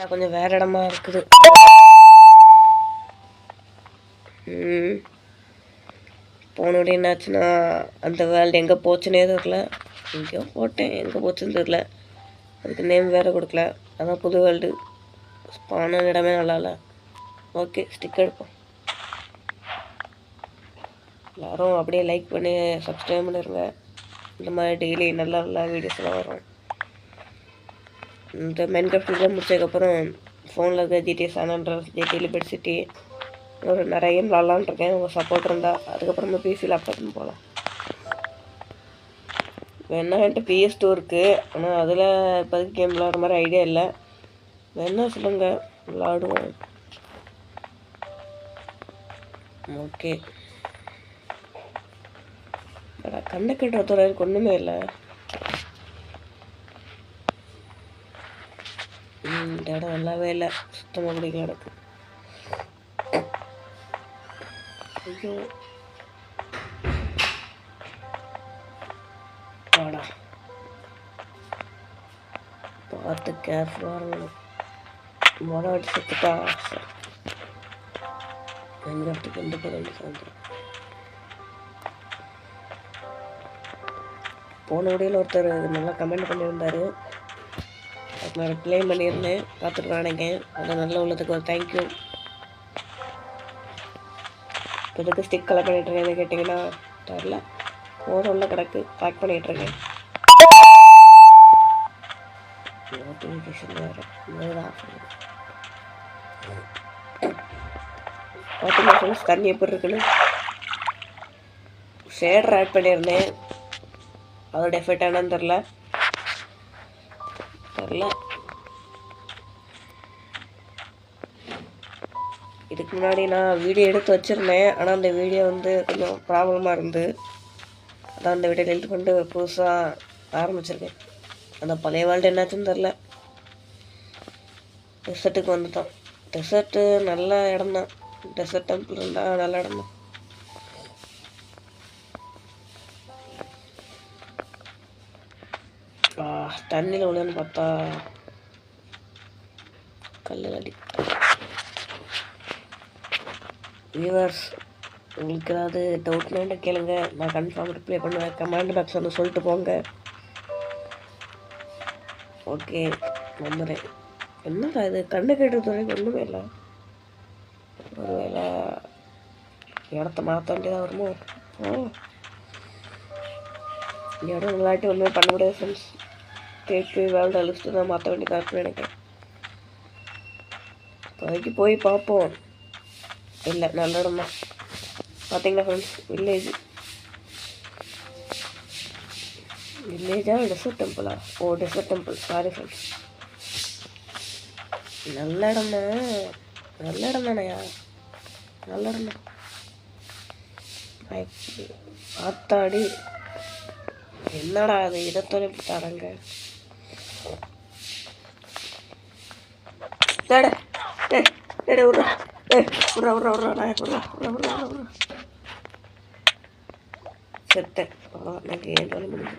நான் கொஞ்சம் வேற இடமா இருக்குது. போனோட என்னாச்சுன்னா அந்த வேர்ல்டு எங்கே போச்சுன்னே தெரியல. எங்கேயோ போட்டேன், எங்கே போச்சுன்னு தெரியல. அதுக்கு நேம் வேறு கொடுக்கல. அதான் புது வேர்ல்டு. ஸ்பான இடமே நல்லா இல்லை. ஓகே, ஸ்டிக் எடுப்போம். எல்லோரும் அப்படியே லைக் பண்ணி சப்ஸ்கிரைப் பண்ணிடுங்க. இந்த மாதிரி டெய்லி நல்ல நல்ல வீடியோஸ்லாம் வரும். இந்த மைன்கிராஃப்ட் வீடியோ முடிச்சதுக்கப்புறம் ஃபோனில் இருக்க GTA San Andreas, GTA Liberty City ஒரு நிறைய கேம் விளாட்லான்னு இருக்கேன். உங்கள் சப்போர்ட் இருந்தால் அதுக்கப்புறமா பிசி லேப்டாப்னு போகலாம். வேணா என்கிட்ட PS2 இருக்குது. ஆனால் அதில் இப்போதைக்கு கேம் விளாட்ற மாதிரி ஐடியா இல்லை. வேணா சொல்லுங்கள், விளாடுவோம். ஓகே, கண்ணை கட்டுறதோட ஒன்றுமே இல்லை. இந்த இடம் நல்லாவே இல்லை, சுத்தமாக பிடிக்கல எனக்கு. ஐயோ வாடா, பார்த்து கேர்ஃபுல்லாக இருக்கணும். மொதல் அடி செத்துட்டா மைன்கிராஃப்ட்டுக்கு எந்த பேர் சாயந்தரம். போன வீடியோவில் ஒருத்தர் நல்லா கமெண்ட் பண்ணியிருந்தார். அதுக்கு நான் ரிப்ளை பண்ணியிருந்தேன், பார்த்துட்டு நினைக்கேன். அது நல்ல உள்ளதுக்கு ஒரு தேங்க்யூ. இப்போ எதுக்கு ஸ்டிக் கலெக்ட் பண்ணிட்டுருக்கேன்னு கேட்டிங்கன்னா தெரில. ஃபோன் உள்ள கிடக்கு, பேக் பண்ணிகிட்ருக்கேன். நோட்டிஃபிகேஷன் வேறு பார்த்தீங்கன்னா ஃப்ரெண்ட்ஸ், தண்ணி எப்படி இருக்குன்னு. ஷேடர் ஆட் பண்ணியிருந்தேன், அதோட எஃபெக்ட் என்னன்னு தெரில. இதுக்கு முன்னாடி நான் வீடியோ எடுத்து வச்சுருந்தேன். ஆனால் அந்த வீடியோ வந்து கொஞ்சம் ப்ராப்ளமாக இருந்து அதான் அந்த வீடியோ டெலிட் பண்ணிட்டு புதுசாக ஆரம்பிச்சிருக்கேன். அந்த பழைய வேர்ல்டு என்னாச்சுன்னு தெரில. டெசர்ட்டுக்கு வந்துட்டோம். டெசர்ட்டு நல்ல இடம் தான். டெசர்ட் டெம்பிள் இருந்தால் நல்ல இடம் தான். தண்ணியில் விழுன்னு பார்த்தா கல்லில் அடி. வியூவர்ஸ், உங்களுக்கு ஏதாவது டவுட்னா கேளுங்க, நான் கன்ஃபார்ம் ரிப்ளை பண்ணுவேன். கமெண்ட் பாக்ஸ் வந்து சொல்லிட்டு போங்க. ஓகே, நம்புறேன். என்னடா இது கண்ணு கேட்டுறது வரைக்கும் ஒன்றுமே இல்லை. ஒரு வேளை இடத்த மாற்ற வேண்டியதாக வருமோ? இடம் நல்லாட்டி ஒன்றுமே பண்ண முடியாது ஃப்ரெண்ட்ஸ். கேட்டு வேல்டு அழிச்சிட்டு தான் மாற்ற வேண்டியதாக இருக்குன்னு நினைக்கிறேன். இப்போதைக்கு போய் பார்ப்போம். இல்லை, நல்ல இடம் தான். பார்த்தீங்களா ஃப்ரெண்ட்ஸ், வில்லேஜா டெசர்ட் டெம்பிளா? ஓ, டெசர்ட் டெம்பிள். Sorry friends. நல்ல இடம் தான், நல்ல இடம் தானேயா, நல்ல இடம் தான். ஆத்தாடி, என்னடா அது இடத்தோட இப்படி தரங்க. செத்தேன். அவ்வளோதான், எனக்கு ஏன் முடிஞ்சு.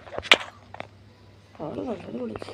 அவ்வளோதான் முடிஞ்சு.